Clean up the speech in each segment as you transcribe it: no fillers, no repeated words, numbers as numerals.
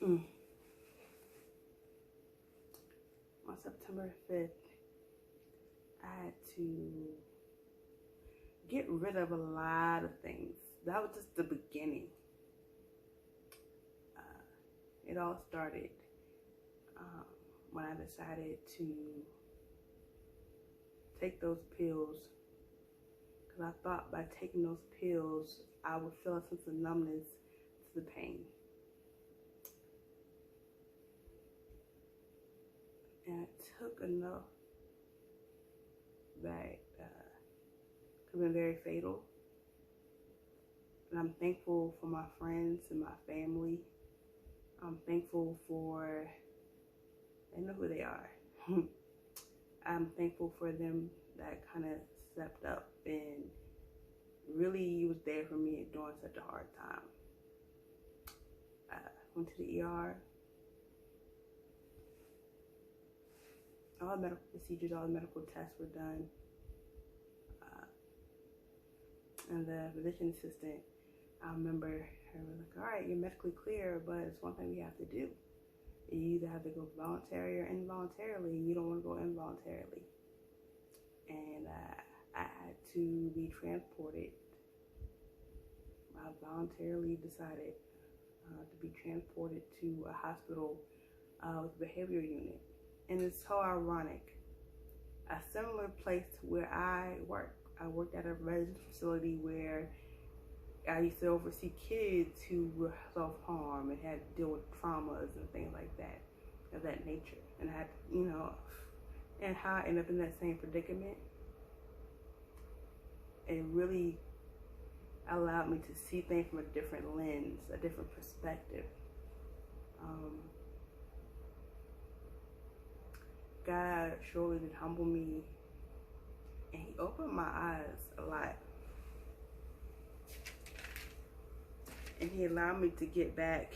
Mm. On September 5th, I had to get rid of a lot of things. That was just the beginning. It all started um, when I decided to take those pills, because I thought by taking those pills I would feel a sense of numbness to the pain. And it took enough that could have been very fatal. And I'm thankful for my friends and my family. I'm thankful for, they know who they are. I'm thankful for them that kind of stepped up and really was there for me during such a hard time. I went to the ER. All the medical procedures, all the medical tests were done. And the physician assistant, I remember her was like, all right, you're medically clear, but it's one thing we have to do. You either have to go voluntary or involuntarily, and you don't want to go involuntarily. And I had to be transported. I voluntarily decided to be transported to a hospital with a behavioral unit. And it's so ironic. A similar place to where I work. I worked at a residential facility where I used to oversee kids who were self-harm and had to deal with traumas and things like that, of that nature. And I had, and how I ended up in that same predicament, it really allowed me to see things from a different lens, a different perspective. God surely did humble me, and He opened my eyes a lot. And He allowed me to get back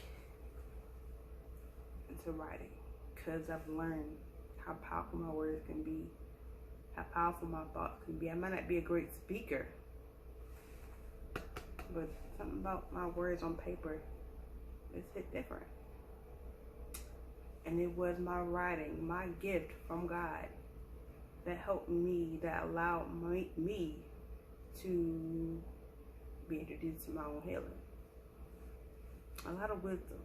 into writing, because I've learned how powerful my words can be, how powerful my thoughts can be. I might not be a great speaker, but something about my words on paper is hit different. And it was my writing, my gift from God, that helped me, that allowed me to be introduced to my own healing. A lot of wisdom.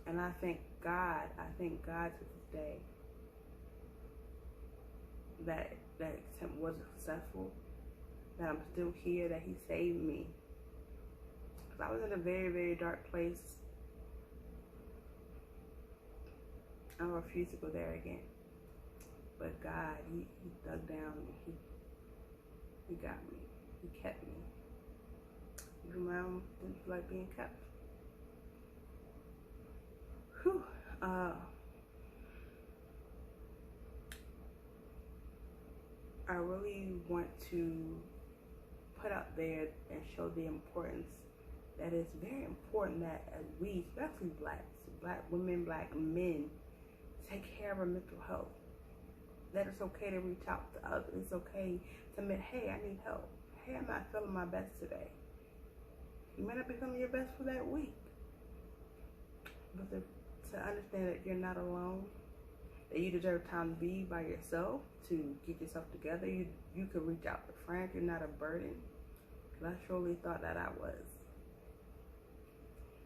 And I thank God to this day that attempt wasn't successful, that I'm still here, that He saved me. Because I was in a very, very dark place. I refuse to go there again. But God, He dug down and He got me. He kept me. Even when I didn't feel like being kept. Whew. I really want to put out there and show the importance that it's very important that as we, especially black women, black men, take care of our mental health. That it's okay to reach out to others. It's okay to admit, hey, I need help. Hey, I'm not feeling my best today. You may not be feeling your best for that week. But to understand that you're not alone, that you deserve time to be by yourself, to get yourself together. You can reach out to friends. You're not a burden. Because I surely thought that I was.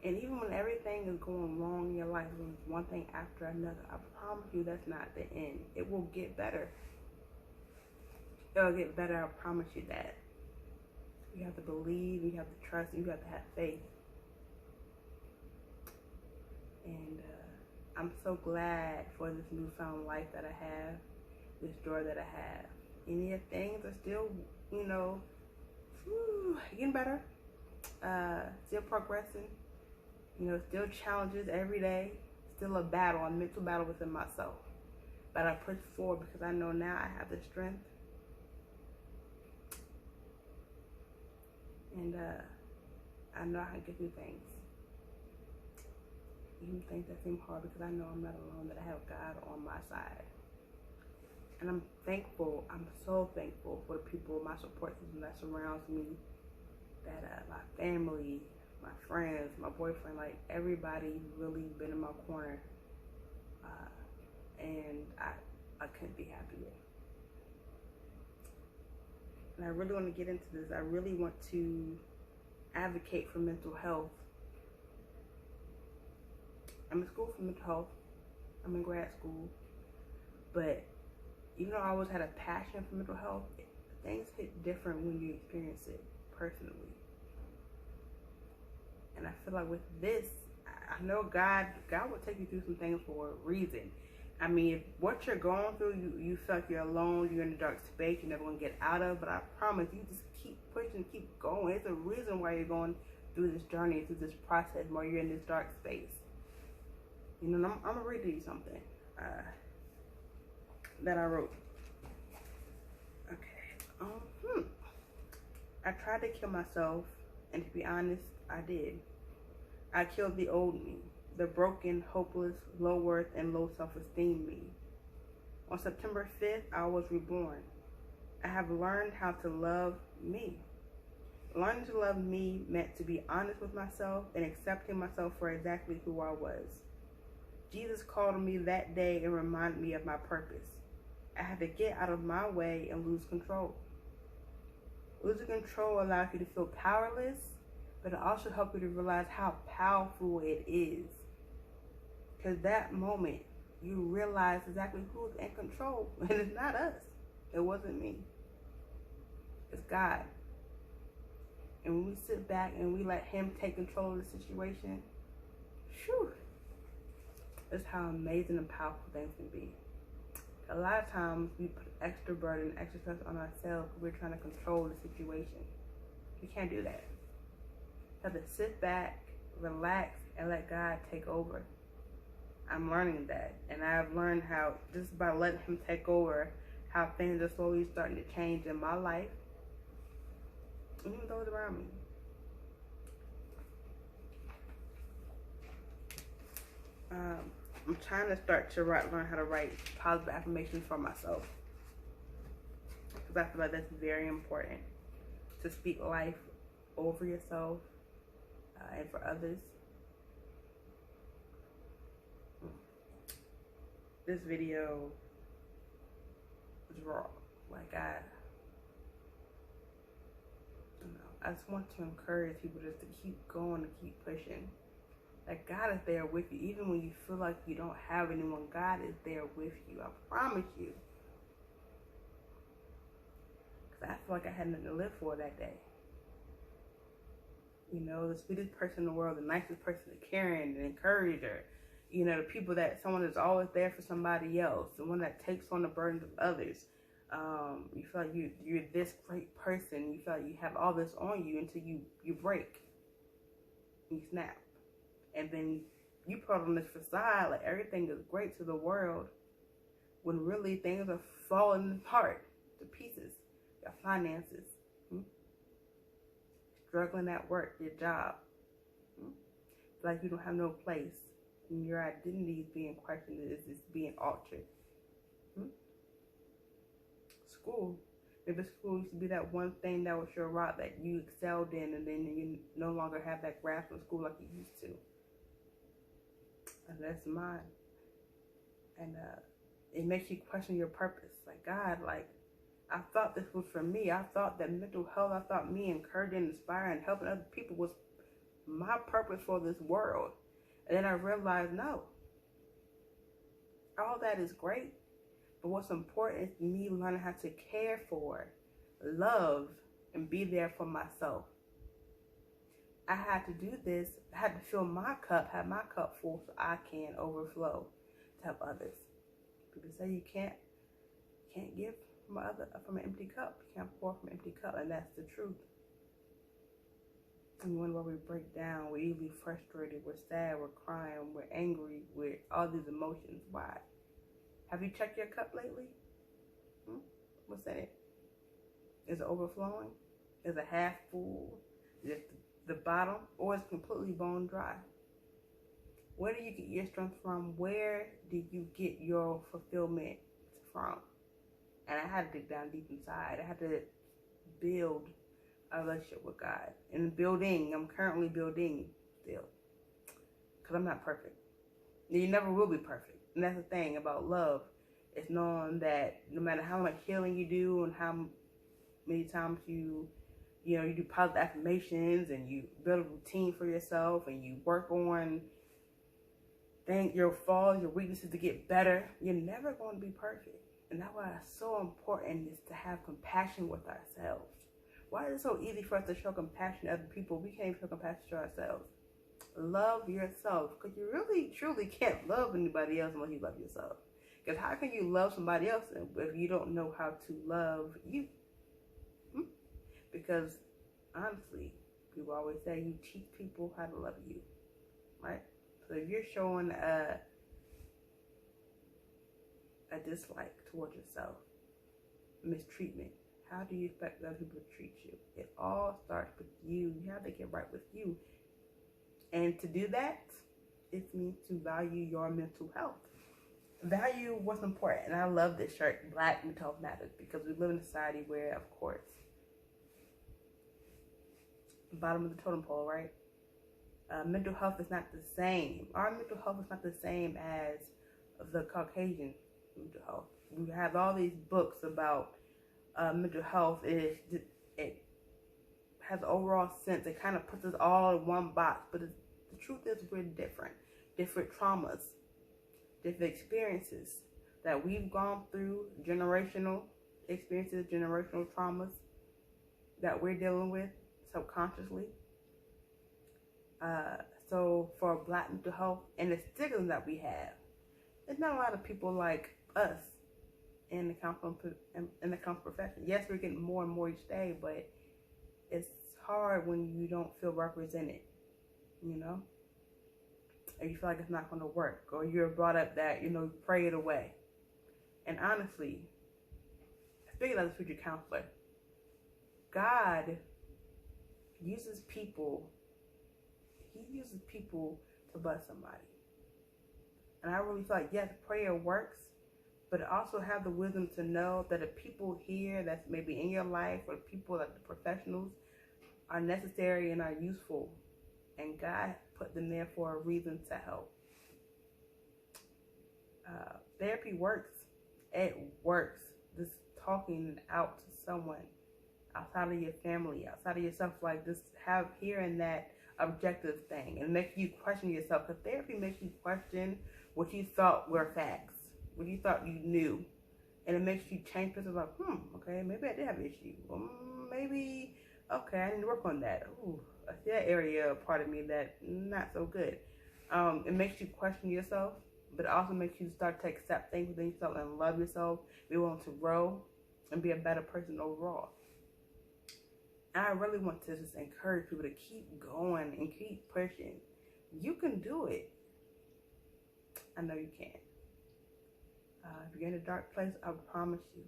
And even when everything is going wrong in your life, when it's one thing after another, I promise you that's not the end. It will get better. It'll get better, I promise you that. You have to believe, you have to trust, you have to have faith. And I'm so glad for this newfound life that I have, this joy that I have. And yet things are still, getting better, still progressing. Still challenges every day, still a battle, a mental battle within myself. But I push forward because I know now I have the strength. And I know I can get through things. Even things that seem hard, because I know I'm not alone, that I have God on my side. And I'm thankful, I'm so thankful for the people, my support system that surrounds me, that my family, my friends, my boyfriend, like everybody really been in my corner. And I couldn't be happier. And I really want to get into this. I really want to advocate for mental health. I'm in school for mental health. I'm in grad school. But even though I always had a passion for mental health, things hit different when you experience it personally. And I feel like with this, I know God will take you through some things for a reason. I mean, if what you're going through, you feel like you're alone, you're in a dark space, you're never going to get out of, but I promise you just keep pushing, keep going. There's a reason why you're going through this journey, through this process, while you're in this dark space. You know, I'm going to read you something that I wrote. Okay. I tried to kill myself, and to be honest, I did. I killed the old me. The broken, hopeless, low worth, and low self-esteem me. On September 5th, I was reborn. I have learned how to love me. Learning to love me meant to be honest with myself and accepting myself for exactly who I was. Jesus called on me that day and reminded me of my purpose. I had to get out of my way and lose control. Losing control allows you to feel powerless, but it also helps you to realize how powerful it is. Because that moment, you realize exactly who's in control. And it's not us. It wasn't me. It's God. And when we sit back and we let Him take control of the situation, whew, that's how amazing and powerful things can be. A lot of times we put extra burden, extra stress on ourselves because we're trying to control the situation. You can't do that. You have to sit back, relax, and let God take over. I'm learning that, and I've learned how just by letting Him take over, how things are slowly starting to change in my life, even those around me. I'm trying to start to learn how to write positive affirmations for myself, because I feel like that's very important, to speak life over yourself and for others. This video was raw. Like I just want to encourage people just to keep going and keep pushing. Like God is there with you, even when you feel like you don't have anyone. God is there with you. I promise you. Because I feel like I had nothing to live for that day. You know, the sweetest person in the world, the nicest person, the caring, the encourager. You know, the people that someone is always there for somebody else, the one that takes on the burdens of others. You feel like you're this great person. You feel like you have all this on you until you break. You snap. And then you put on this facade like everything is great to the world, when really things are falling apart to pieces. Your finances. Struggling at work, your job. Like you don't have no place. And your identity is being questioned, is being altered. School. Maybe school used to be that one thing that was your rock that you excelled in, and then you no longer have that grasp of school like you used to. And that's mine. And it makes you question your purpose. Like, God, like, I thought this was for me. I thought that mental health, I thought me encouraging, inspiring, helping other people was my purpose for this world. And then I realized, no. All that is great. But what's important is me learning how to care for, love, and be there for myself. I had to do this. I had to fill my cup, have my cup full so I can overflow to help others. People say you can't give from an empty cup. You can't pour from an empty cup, and that's the truth. And when we break down, we're easily frustrated, we're sad, we're crying, we're angry, we're all these emotions. Why? Have you checked your cup lately? What's in it? Is it overflowing? Is it half full? Is it the bottom? Or is it completely bone dry? Where do you get your strength from? Where do you get your fulfillment from? And I had to dig down deep inside. I had to build a relationship with God. And I'm currently building still. Because I'm not perfect. You never will be perfect. And that's the thing about love. It's knowing that no matter how much healing you do and how many times you do positive affirmations and you build a routine for yourself and you work on your flaws, your weaknesses to get better, you're never going to be perfect. And that's why it's so important is to have compassion with ourselves. Why is it so easy for us to show compassion to other people? We can't even show compassion to ourselves. Love yourself, because you really, truly can't love anybody else unless you love yourself. Because how can you love somebody else if you don't know how to love you? Because honestly, people always say you teach people how to love you, right? So if you're showing a dislike towards yourself, mistreatment, how do you expect other people to treat you? It all starts with you. You have to get right with you. And to do that, it means to value your mental health. Value what's important. And I love this shirt, Black Mental Health Matters, because we live in a society where, of course, bottom of the totem pole, right? Mental health is not the same. Our mental health is not the same as the Caucasian mental health. We have all these books about mental health. It has an overall sense. It kind of puts us all in one box. But the truth is we're different. Different traumas, different experiences that we've gone through, generational experiences, generational traumas that we're dealing with subconsciously. So for Black mental health and the stigma that we have, there's not a lot of people like us in the counseling profession. Yes, we're getting more and more each day, but it's hard when you don't feel represented, you know? Or you feel like it's not going to work, or you're brought up that, you pray it away. And honestly, speaking as a future counselor, God uses people. He uses people to bless somebody. And I really feel like, yes, prayer works, but also have the wisdom to know that the people here that's maybe in your life, or people like the professionals, are necessary and are useful. And God put them there for a reason to help. Therapy works. It works. Just talking out to someone outside of your family, outside of yourself, like just have hearing that objective thing and make you question yourself. Because therapy makes you question what you thought were facts, what you thought you knew, and it makes you change things like, okay, maybe I did have an issue. Maybe, okay, I need to work on that. Ooh, I see that area, part of me that not so good. It makes you question yourself, but it also makes you start to accept things within yourself and love yourself, be willing to grow, and be a better person overall. I really want to just encourage people to keep going and keep pushing. You can do it. I know you can. If you're in a dark place, I promise you,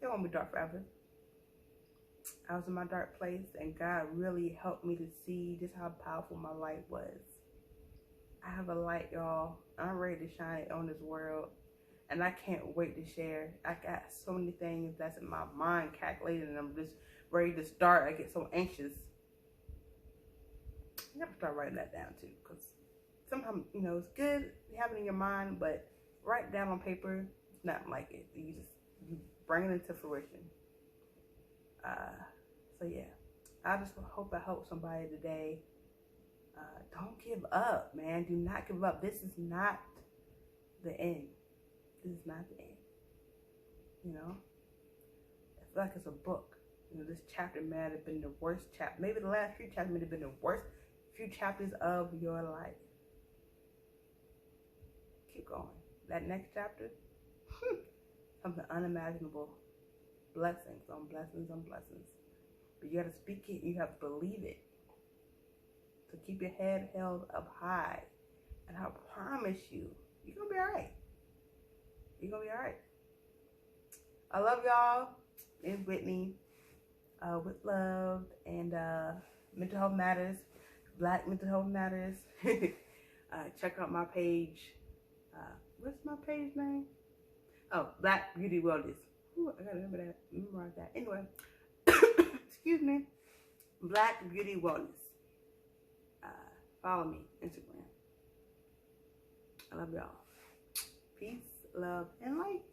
it won't be dark forever. I was in my dark place, and God really helped me to see just how powerful my light was. I have a light, y'all. I'm ready to shine it on this world, and I can't wait to share. I got so many things that's in my mind calculated, and I'm just ready to start. I get so anxious. You gotta start writing that down too, because sometimes, it's good to have it in your mind, but write down on paper, it's not like it. You bring it into fruition. So yeah, I just hope I help somebody today. Don't give up, man. Do not give up. This is not the end. This is not the end. I feel like it's a book. This chapter may have been the worst chapter. Maybe the last few chapters may have been the worst few chapters of your life. Keep going. That next chapter, something unimaginable. Blessings on blessings on blessings. But you got to speak it. You have to believe it. So keep your head held up high. And I promise you, you're going to be all right. You're going to be all right. I love y'all. It's Whitney. With love and Mental Health Matters. Black Mental Health Matters. Check out my page. What's my page name? Oh, Black Beauty Wellness. Ooh, I gotta remember that. Memorize that. Anyway, excuse me. Black Beauty Wellness. Follow me, Instagram. I love y'all. Peace, love, and light.